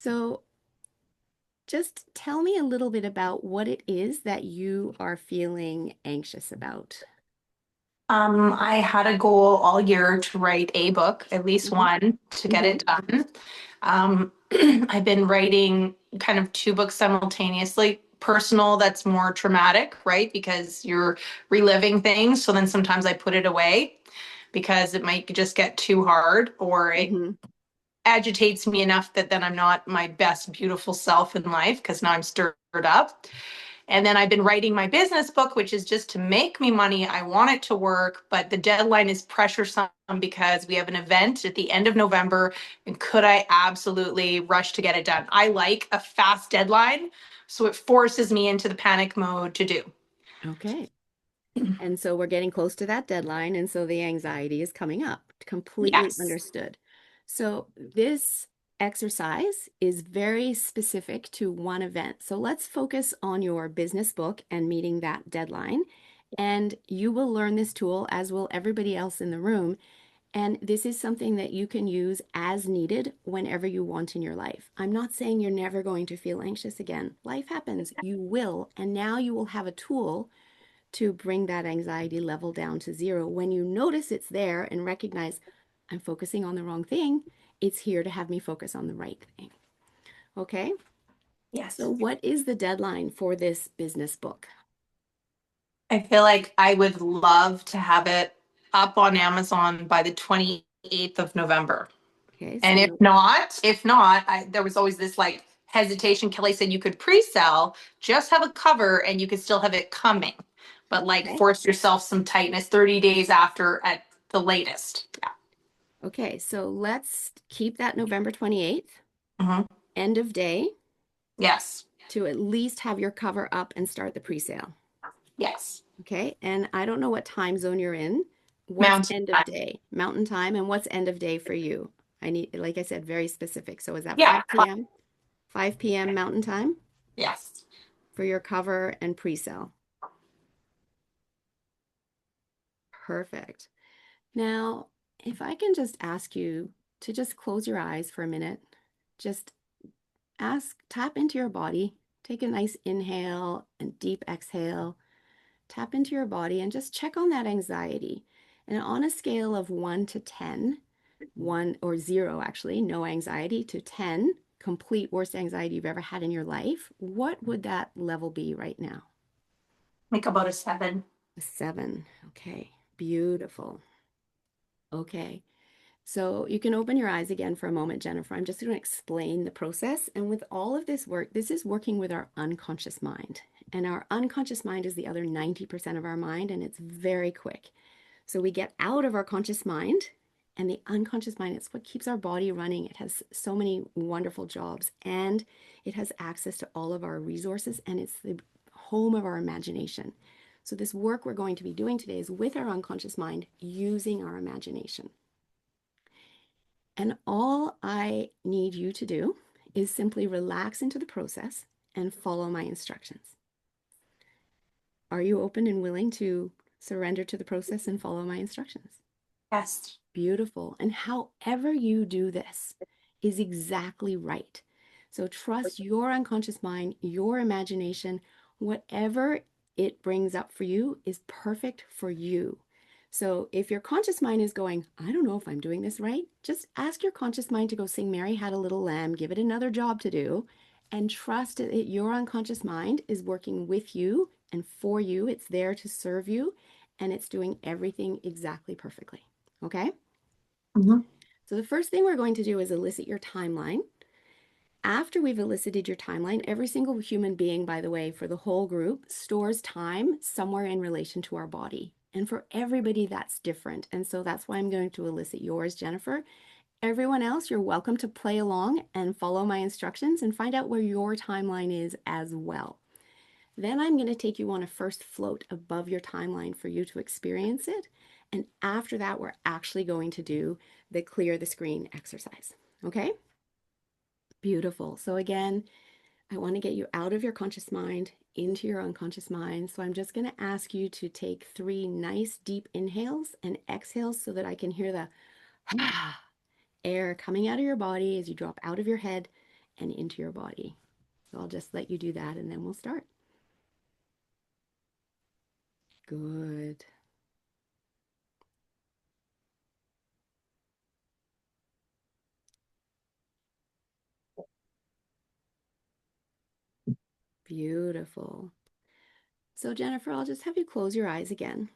So just tell me a little bit about what it is that you are feeling anxious about. I had a goal all year to write a book, at least Hmm. one, to get Hmm. it done. Um, I've been writing kind of two books simultaneously. Personal, that's more traumatic, right? Because you're reliving things. So then sometimes I put it away because it might just get too hard or it Hmm. agitates me enough that then I'm not my best, beautiful self in life because now I'm stirred up. And then I've been writing my business book, which is just to make me money. I want it to work, but the deadline is pressuresome because we have an event at the end of November. And could I absolutely rush to get it done? I like a fast deadline. So it forces me into the panic mode to do. Okay. And so we're getting close to that deadline. And so the anxiety is coming up. Completely Yes. understood. So this exercise is very specific to one event. So let's focus on your business book and meeting that deadline. And you will learn this tool, as will everybody else in the room. And this is something that you can use as needed whenever you want in your life. I'm not saying you're never going to feel anxious again. Life happens. You will. And now you will have a tool to bring that anxiety level down to zero. When you notice it's there and recognize I'm focusing on the wrong thing, it's here to have me focus on the right thing. Okay? So, Yes. what is the deadline for this business book? I feel like I would love to have it up on Amazon by the 28th of November. Okay, so And if no, not, there was always this like hesitation. Kelly said you could pre-sell, just have a cover and you could still have it coming. But like okay. force yourself some tightness 30 days after at the latest. Yeah. Okay, so let's keep that November 28th, Hmm. end of day, Yes. to at least have your cover up and start the pre-sale. Yes. Okay, and I don't know what time zone you're in. What's Mountain end of time. day? Mountain time, and what's end of day for you? I need, like I said, very specific. So is that Yeah. 5 p.m.? 5 p.m. Mountain time Yes. for your cover and pre-sale. Perfect. Now, if I can just ask you to just close your eyes for a minute, just tap into your body, take a nice inhale and deep exhale, tap into your body and just check on that anxiety. And on a scale of 1 to 10, 1 or 0 actually, no anxiety, to 10, complete worst anxiety you've ever had in your life, what would that level be right now? Like about a 7. A 7. Okay, beautiful. Okay, so you can open your eyes again for a moment, Jennifer. I'm just going to explain the process. And with all of this work, this is working with our unconscious mind. And our unconscious mind is the other 90% of our mind, and it's very quick. So we get out of our conscious mind, and the unconscious mind is what keeps our body running. It has so many wonderful jobs, and it has access to all of our resources, and it's the home of our imagination. So this work we're going to be doing today is with our unconscious mind using our imagination. And all I need you to do is simply relax into the process and follow my instructions. Are you open and willing to surrender to the process and follow my instructions? Yes. Beautiful. And however you do this is exactly right. So trust your unconscious mind, your imagination, whatever it brings up for you is perfect for you. So if your conscious mind is going, I don't know if I'm doing this right, just ask your conscious mind to go sing Mary Had a Little Lamb, give it another job to do, and trust that your unconscious mind is working with you and for you. It's there to serve you, and it's doing everything exactly perfectly. Okay? Hmm. So the first thing we're going to do is elicit your timeline. After we've elicited your timeline, every single human being, by the way, for the whole group, stores time somewhere in relation to our body. And for everybody, that's different. And so that's why I'm going to elicit yours, Jennifer. Everyone else, you're welcome to play along and follow my instructions and find out where your timeline is as well. Then I'm going to take you on a first float above your timeline for you to experience it. And after that, we're actually going to do the clear the screen exercise. Okay? Beautiful. So again, I want to get you out of your conscious mind into your unconscious mind. So I'm just going to ask you to take 3 nice deep inhales and exhales so that I can hear the air coming out of your body as you drop out of your head and into your body. So I'll just let you do that and then we'll start. Good. Beautiful. So Jennifer, I'll just have you close your eyes again.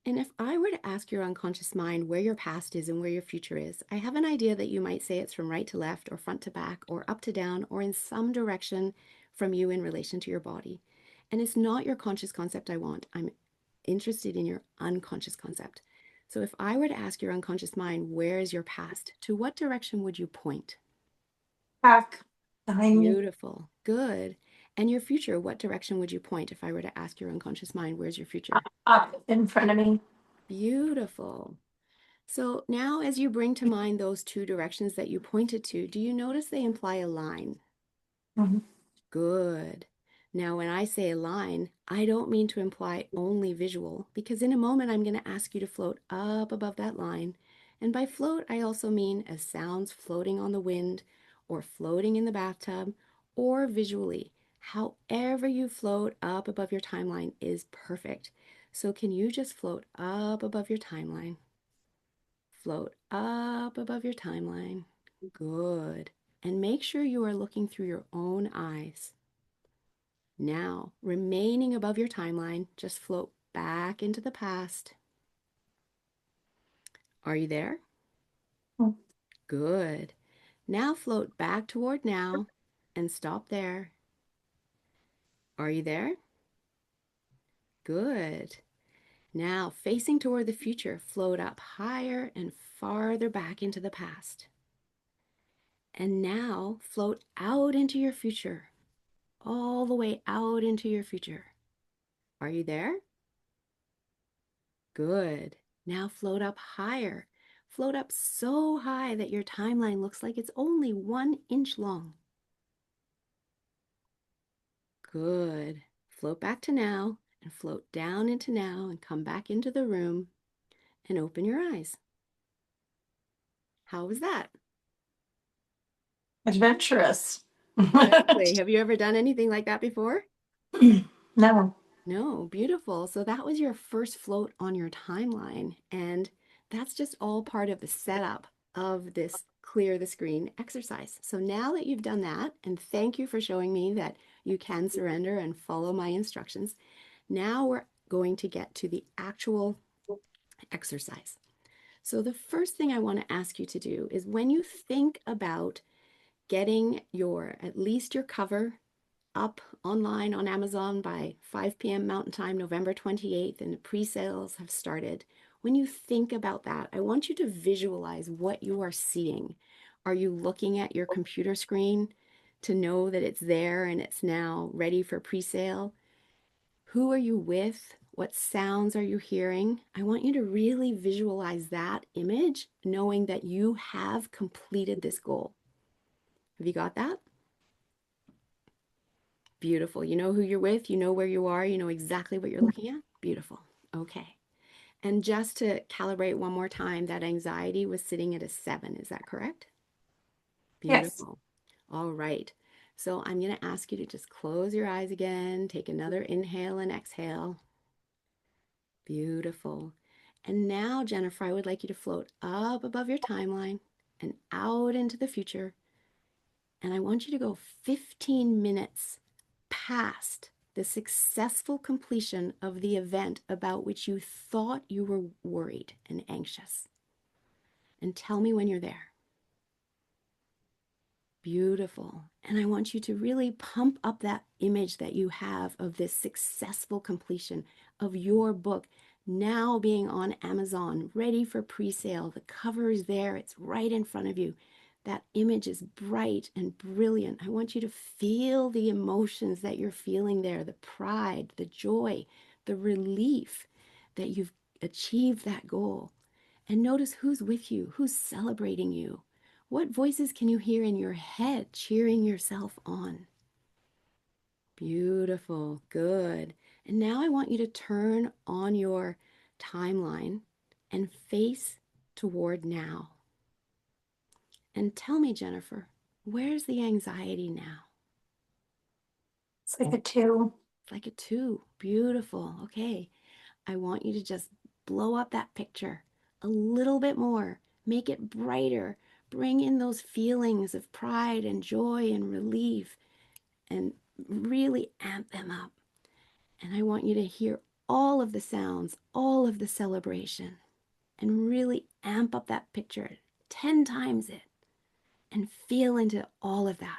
And if I were to ask your unconscious mind where your past is and where your future is, I have an idea that you might say it's from right to left or front to back or up to down or in some direction from you in relation to your body. And it's not your conscious concept I want. I'm interested in your unconscious concept. So if I were to ask your unconscious mind, where is your past? To what direction would you point? Back behind me. Beautiful. Good. And your future, what direction would you point if I were to ask your unconscious mind, where's your future? Up in front of me. Beautiful. So now as you bring to mind those two directions that you pointed to, do you notice they imply a line? Mhm. Good. Now, when I say a line, I don't mean to imply only visual, because in a moment I'm going to ask you to float up above that line. And by float, I also mean as sounds floating on the wind, or floating in the bathtub, or visually. However you float up above your timeline is perfect. So can you just float up above your timeline? Float up above your timeline. Good. And make sure you are looking through your own eyes. Now, remaining above your timeline, just float back into the past. Are you there? Mm. Good. Now float back toward now and stop there. Are you there? Good. Now, facing toward the future, float up higher and farther back into the past. And now float out into your future, all the way out into your future. Are you there? Good. Now float up higher. Float up so high that your timeline looks like it's only 1 inch long. Good. Float back to now and float down into now and come back into the room and open your eyes. How was that? Adventurous. Exactly. Have you ever done anything like that before? No. No, beautiful. So that was your first float on your timeline. And that's just all part of the setup of this clear the screen exercise. So now that you've done that, and thank you for showing me that you can surrender and follow my instructions, now we're going to get to the actual exercise. So the first thing I want to ask you to do is when you think about getting your, at least your cover up online on Amazon by 5 p.m. Mountain Time, November 28th, and the pre-sales have started. When you think about that, I want you to visualize what you are seeing. Are you looking at your computer screen to know that it's there and it's now ready for pre-sale? Who are you with? What sounds are you hearing? I want you to really visualize that image, knowing that you have completed this goal. Have you got that? Beautiful. You know who you're with, you know where you are, you know exactly what you're looking at. Beautiful. Okay. And just to calibrate one more time, that anxiety was sitting at a 7. Is that correct? Yes. Beautiful. All right. So I'm going to ask you to just close your eyes again, take another inhale and exhale. Beautiful. And now, Jennifer, I would like you to float up above your timeline and out into the future. And I want you to go 15 minutes past the successful completion of the event about which you thought you were worried and anxious. And tell me when you're there. Beautiful. And I want you to really pump up that image that you have of this successful completion of your book now being on Amazon, ready for pre-sale. The cover is there, it's right in front of you. That image is bright and brilliant. I want you to feel the emotions that you're feeling there, the pride, the joy, the relief that you've achieved that goal. And notice who's with you, who's celebrating you. What voices can you hear in your head cheering yourself on? Beautiful. Good. And now I want you to turn on your timeline and face toward now. And tell me, Jennifer, Where's the anxiety now? It's like a two. It's like a 2. Beautiful. Okay. I want you to just blow up that picture a little bit more. Make it brighter. Bring in those feelings of pride and joy and relief and really amp them up. And I want you to hear all of the sounds, all of the celebration, and really amp up that picture 10 times it and feel into all of that.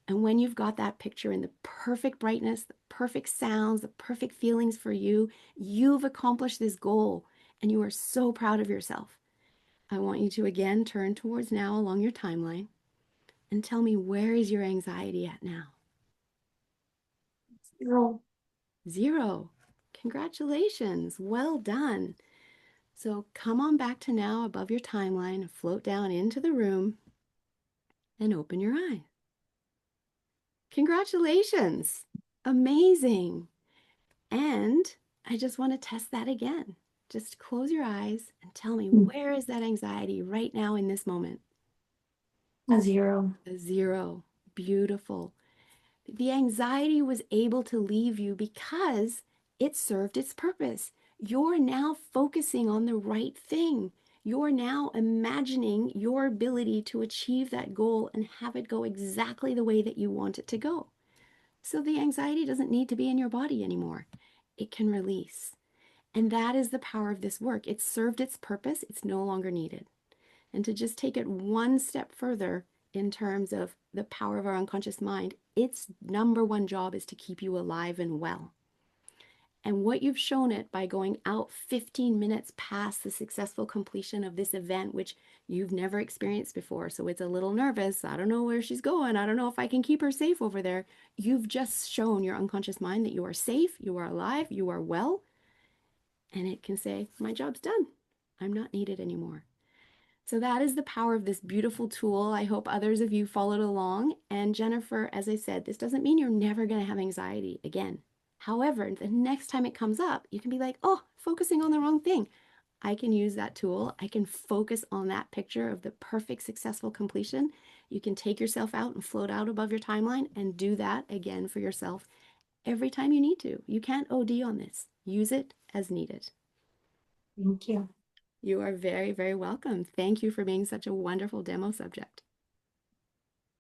And when you've got that picture in the perfect brightness, the perfect sounds, the perfect feelings for you, you've accomplished this goal and you are so proud of yourself. I want you to again turn towards now along your timeline and tell me, where is your anxiety at now? 0. 0. Congratulations. Well done. So come on back to now above your timeline, float down into the room and open your eyes. Congratulations. Amazing. And I just want to test that again. Just close your eyes and tell me, where is that anxiety right now in this moment? A 0. A 0. Beautiful. The anxiety was able to leave you because it served its purpose. You're now focusing on the right thing. You're now imagining your ability to achieve that goal and have it go exactly the way that you want it to go. So the anxiety doesn't need to be in your body anymore. It can release. And that is the power of this work. It served its purpose. It's no longer needed. And to just take it one step further in terms of the power of our unconscious mind, its number one job is to keep you alive and well. And what you've shown it by going out 15 minutes past the successful completion of this event, which you've never experienced before. So it's a little nervous. I don't know where she's going. I don't know if I can keep her safe over there. You've just shown your unconscious mind that you are safe, you are alive, you are well. And it can say, my job's done. I'm not needed anymore. So that is the power of this beautiful tool. I hope others of you followed along. And Jennifer, as I said, this doesn't mean you're never going to have anxiety again. However, the next time it comes up, you can be like, oh, focusing on the wrong thing. I can use that tool. I can focus on that picture of the perfect successful completion. You can take yourself out and float out above your timeline and do that again for yourself every time you need to. You can't OD on this. Use it as needed. Thank you. You are very, very welcome. Thank you for being such a wonderful demo subject.